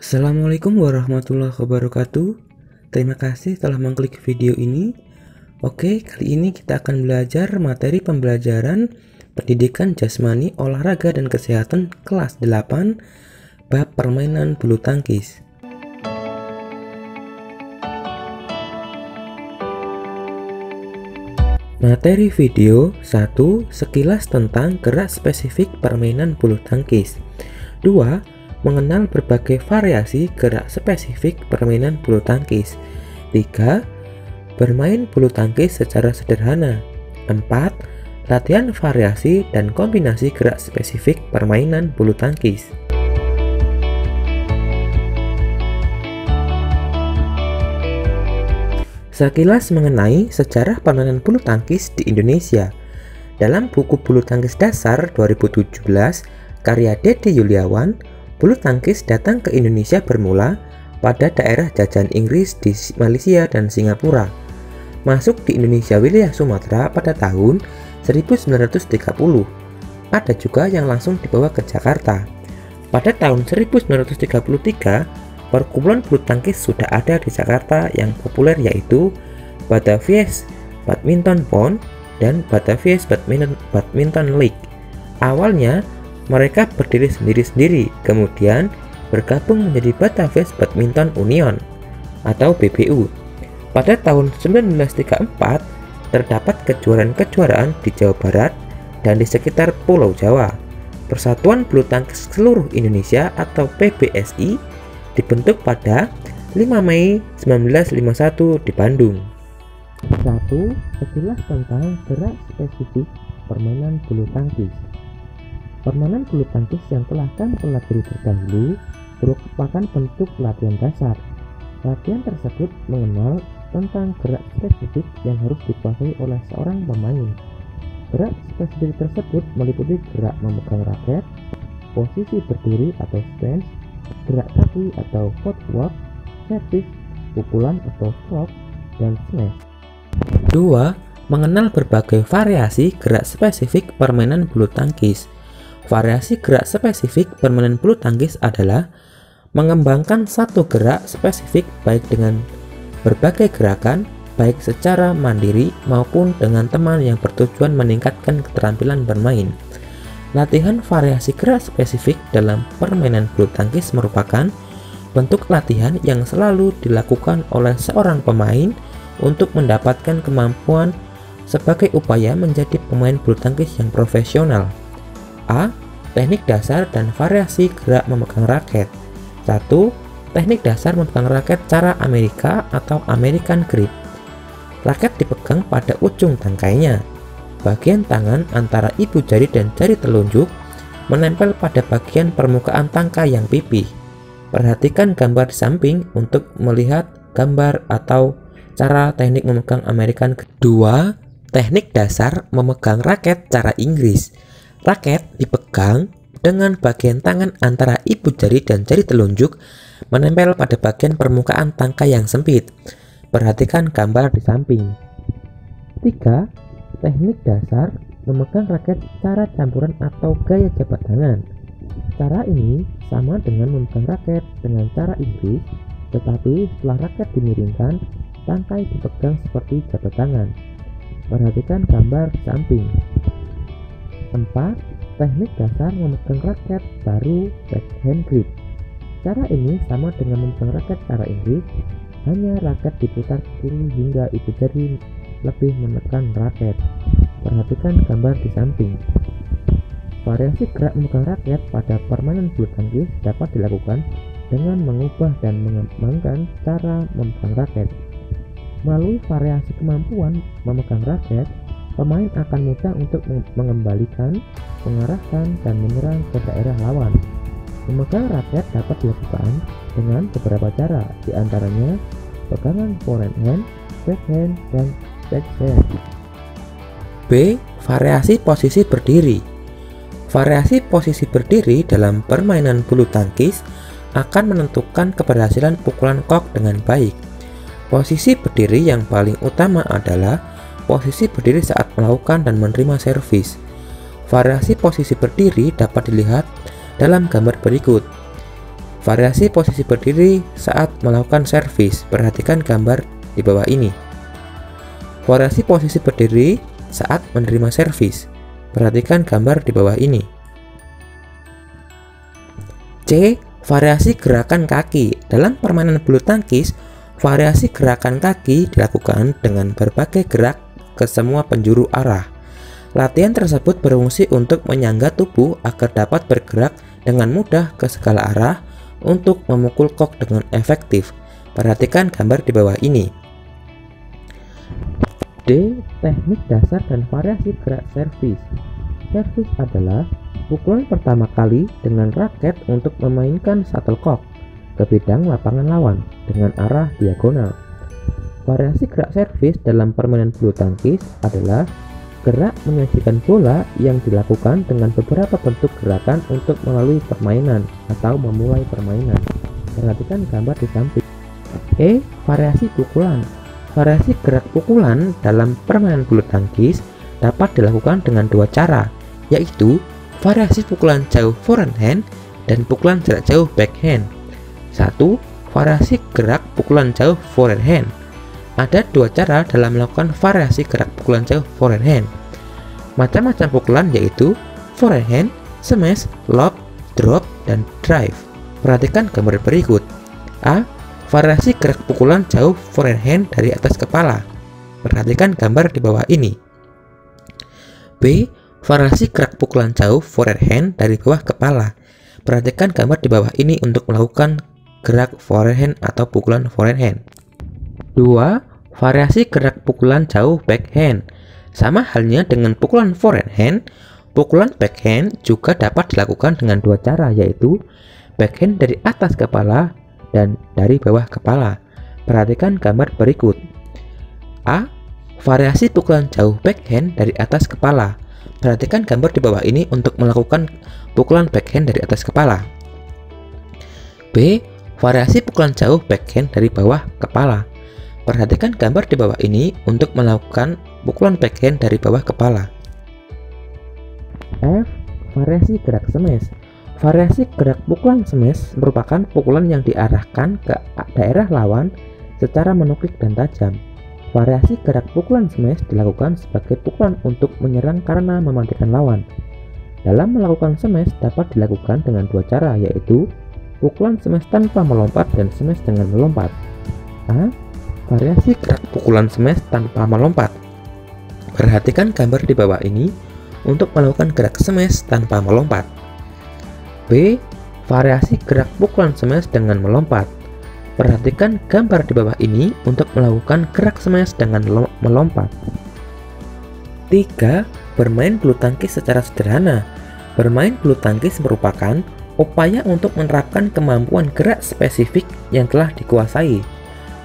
Assalamualaikum warahmatullahi wabarakatuh. Terima kasih telah mengklik video ini. Oke, kali ini kita akan belajar materi pembelajaran pendidikan jasmani, olahraga dan kesehatan kelas 8 bab permainan bulu tangkis. Materi video 1. Sekilas tentang gerak spesifik permainan bulu tangkis. 2. Mengenal berbagai variasi gerak spesifik permainan bulu tangkis. 3. Bermain bulu tangkis secara sederhana. 4. Latihan variasi dan kombinasi gerak spesifik permainan bulu tangkis. Sekilas mengenai sejarah permainan bulu tangkis di Indonesia. Dalam buku Bulu Tangkis Dasar 2017, karya Dede Yuliawan, bulu tangkis datang ke Indonesia bermula pada daerah jajahan Inggris di Malaysia dan Singapura. Masuk di Indonesia wilayah Sumatera pada tahun 1930. Ada juga yang langsung dibawa ke Jakarta. Pada tahun 1933, perkumpulan bulu tangkis sudah ada di Jakarta yang populer yaitu Batavia's Badminton Bond dan Batavia's Badminton League. Awalnya mereka berdiri sendiri-sendiri, kemudian bergabung menjadi Batavia's Badminton Union atau BBU. Pada tahun 1934 terdapat kejuaraan-kejuaraan di Jawa Barat dan di sekitar Pulau Jawa. Persatuan Bulu Tangkis Seluruh Indonesia atau PBSI dibentuk pada 5 Mei 1951 di Bandung. 1. Sekilas tentang gerak spesifik permainan bulu tangkis. Permainan bulu tangkis yang telah kami pelajari terdahulu merupakan bentuk latihan dasar. Latihan tersebut mengenal tentang gerak spesifik yang harus dikuasai oleh seorang pemain. Gerak spesifik tersebut meliputi gerak memegang raket, posisi berdiri atau stance, gerak kaki atau footwork, servis, pukulan atau stroke, dan smash. 2. Mengenal berbagai variasi gerak spesifik permainan bulu tangkis. Variasi gerak spesifik permainan bulu tangkis adalah mengembangkan satu gerak spesifik baik dengan berbagai gerakan, baik secara mandiri maupun dengan teman yang bertujuan meningkatkan keterampilan bermain. Latihan variasi gerak spesifik dalam permainan bulu tangkis merupakan bentuk latihan yang selalu dilakukan oleh seorang pemain untuk mendapatkan kemampuan sebagai upaya menjadi pemain bulu tangkis yang profesional. A. Teknik dasar dan variasi gerak memegang raket. 1. Teknik dasar memegang raket cara Amerika atau American Grip. Raket dipegang pada ujung tangkainya. Bagian tangan antara ibu jari dan jari telunjuk menempel pada bagian permukaan tangkai yang pipih. Perhatikan gambar di samping untuk melihat gambar atau cara teknik memegang American. 2. Teknik dasar memegang raket cara Inggris. Raket dipegang dengan bagian tangan antara ibu jari dan jari telunjuk menempel pada bagian permukaan tangkai yang sempit. Perhatikan gambar di samping. 3. Teknik dasar memegang raket cara campuran atau gaya jabat tangan. Cara ini sama dengan memegang raket dengan cara Inggris, tetapi setelah raket dimiringkan, tangkai dipegang seperti jabat tangan. Perhatikan gambar di samping. 4. Teknik dasar memegang raket baru backhand grip. Cara ini sama dengan memegang raket cara Inggris, hanya raket diputar ke kiri hingga ibu jari lebih menekan raket. Perhatikan gambar di samping. Variasi gerak memegang raket pada permainan bulu tangkis dapat dilakukan dengan mengubah dan mengembangkan cara memegang raket. Melalui variasi kemampuan memegang raket, pemain akan mudah untuk mengembalikan, mengarahkan, dan menyerang ke daerah lawan. Memegang raket dapat dilakukan dengan beberapa cara, diantaranya pegangan forehand hand, backhand, dan backhand. B. Variasi posisi berdiri. Variasi posisi berdiri dalam permainan bulu tangkis akan menentukan keberhasilan pukulan kok dengan baik. Posisi berdiri yang paling utama adalah posisi berdiri saat melakukan dan menerima servis. Variasi posisi berdiri dapat dilihat dalam gambar berikut. variasi posisi berdiri saat melakukan servis. Perhatikan gambar di bawah ini. Variasi posisi berdiri saat menerima servis. Perhatikan gambar di bawah ini. C. Variasi gerakan kaki. Dalam permainan bulu tangkis, variasi gerakan kaki dilakukan dengan berbagai gerak ke semua penjuru arah. Latihan tersebut berfungsi untuk menyangga tubuh agar dapat bergerak dengan mudah ke segala arah untuk memukul kok dengan efektif. Perhatikan gambar di bawah ini. D. Teknik dasar dan variasi gerak servis. Servis adalah pukulan pertama kali dengan raket untuk memainkan shuttlecock ke bidang lapangan lawan dengan arah diagonal. Variasi gerak servis dalam permainan bulu tangkis adalah gerak menyajikan bola yang dilakukan dengan beberapa bentuk gerakan untuk melalui permainan atau memulai permainan. Perhatikan gambar di samping. E. Variasi pukulan. Variasi gerak pukulan dalam permainan bulu tangkis dapat dilakukan dengan dua cara, yaitu variasi pukulan jauh forehand dan pukulan jarak jauh backhand. 1. Variasi gerak pukulan jauh forehand. Ada dua cara dalam melakukan variasi gerak pukulan jauh forehand. Macam-macam pukulan yaitu forehand, smash, lob, drop, dan drive. Perhatikan gambar berikut. A. Variasi gerak pukulan jauh forehand dari atas kepala. Perhatikan gambar di bawah ini. B. Variasi gerak pukulan jauh forehand dari bawah kepala. Perhatikan gambar di bawah ini untuk melakukan gerak forehand atau pukulan forehand. 2. Variasi gerak pukulan jauh backhand. Sama halnya dengan pukulan forehand, pukulan backhand juga dapat dilakukan dengan dua cara, yaitu backhand dari atas kepala dan dari bawah kepala. Perhatikan gambar berikut. A. Variasi pukulan jauh backhand dari atas kepala. Perhatikan gambar di bawah ini untuk melakukan pukulan backhand dari atas kepala. B. Variasi pukulan jauh backhand dari bawah kepala. Perhatikan gambar di bawah ini untuk melakukan pukulan backhand dari bawah kepala. F. Variasi gerak smash. Variasi gerak pukulan smash merupakan pukulan yang diarahkan ke daerah lawan secara menukik dan tajam. Variasi gerak pukulan smash dilakukan sebagai pukulan untuk menyerang karena mematikan lawan. Dalam melakukan smash dapat dilakukan dengan dua cara, yaitu pukulan smash tanpa melompat dan smash dengan melompat. A. Variasi gerak pukulan smash tanpa melompat. Perhatikan gambar di bawah ini untuk melakukan gerak smash tanpa melompat. B. Variasi gerak pukulan smash dengan melompat. Perhatikan gambar di bawah ini untuk melakukan gerak smash dengan melompat. 3. Bermain bulu tangkis secara sederhana. Bermain bulu tangkis merupakan upaya untuk menerapkan kemampuan gerak spesifik yang telah dikuasai.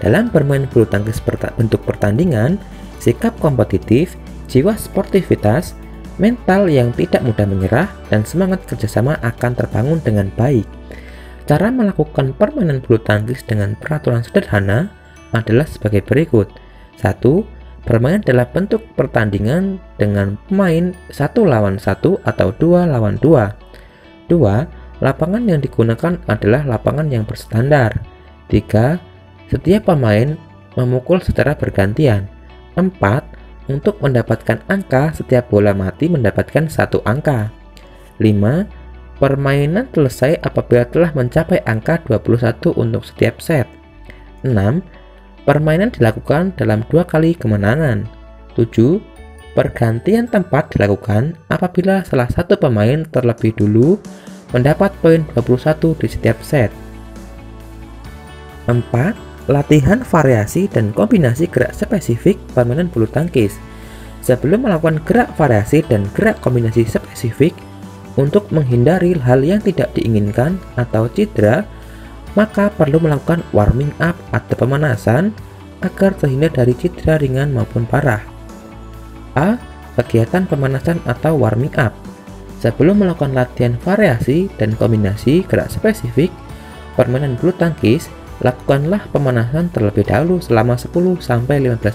Dalam bermain bulu tangkis bentuk pertandingan, sikap kompetitif, jiwa sportivitas, mental yang tidak mudah menyerah, dan semangat kerjasama akan terbangun dengan baik. Cara melakukan permainan bulu tangkis dengan peraturan sederhana adalah sebagai berikut. 1. Bermain dalam bentuk pertandingan dengan pemain 1 lawan 1 atau 2 lawan 2. 2. Lapangan yang digunakan adalah lapangan yang berstandar. 3. Setiap pemain memukul secara bergantian. 4. Untuk mendapatkan angka, setiap bola mati mendapatkan 1 angka. 5. Permainan selesai apabila telah mencapai angka 21 untuk setiap set. 6. Permainan dilakukan dalam 2 kali kemenangan. 7. Pergantian tempat dilakukan apabila salah satu pemain terlebih dulu mendapat poin 21 di setiap set. 4. Latihan variasi dan kombinasi gerak spesifik permainan bulu tangkis. Sebelum melakukan gerak variasi dan gerak kombinasi spesifik untuk menghindari hal yang tidak diinginkan atau cedera, maka perlu melakukan warming up atau pemanasan agar terhindar dari cedera ringan maupun parah. A. Kegiatan pemanasan atau warming up. Sebelum melakukan latihan variasi dan kombinasi gerak spesifik permainan bulu tangkis, lakukanlah pemanasan terlebih dahulu selama 10-15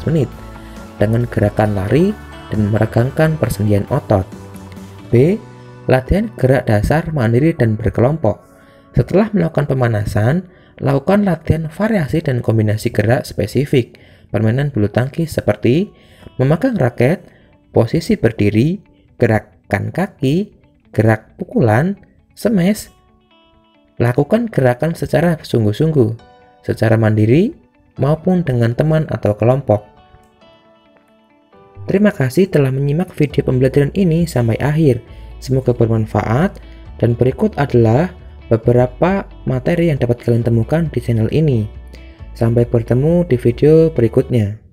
menit dengan gerakan lari dan meregangkan persendian otot. B. Latihan gerak dasar mandiri dan berkelompok. Setelah melakukan pemanasan, lakukan latihan variasi dan kombinasi gerak spesifik permainan bulu tangkis seperti memegang raket, posisi berdiri, gerakan kaki, gerak pukulan, smash. Lakukan gerakan secara sungguh-sungguh, secara mandiri maupun dengan teman atau kelompok. Terima kasih telah menyimak video pembelajaran ini sampai akhir. Semoga bermanfaat, dan berikut adalah beberapa materi yang dapat kalian temukan di channel ini. Sampai bertemu di video berikutnya.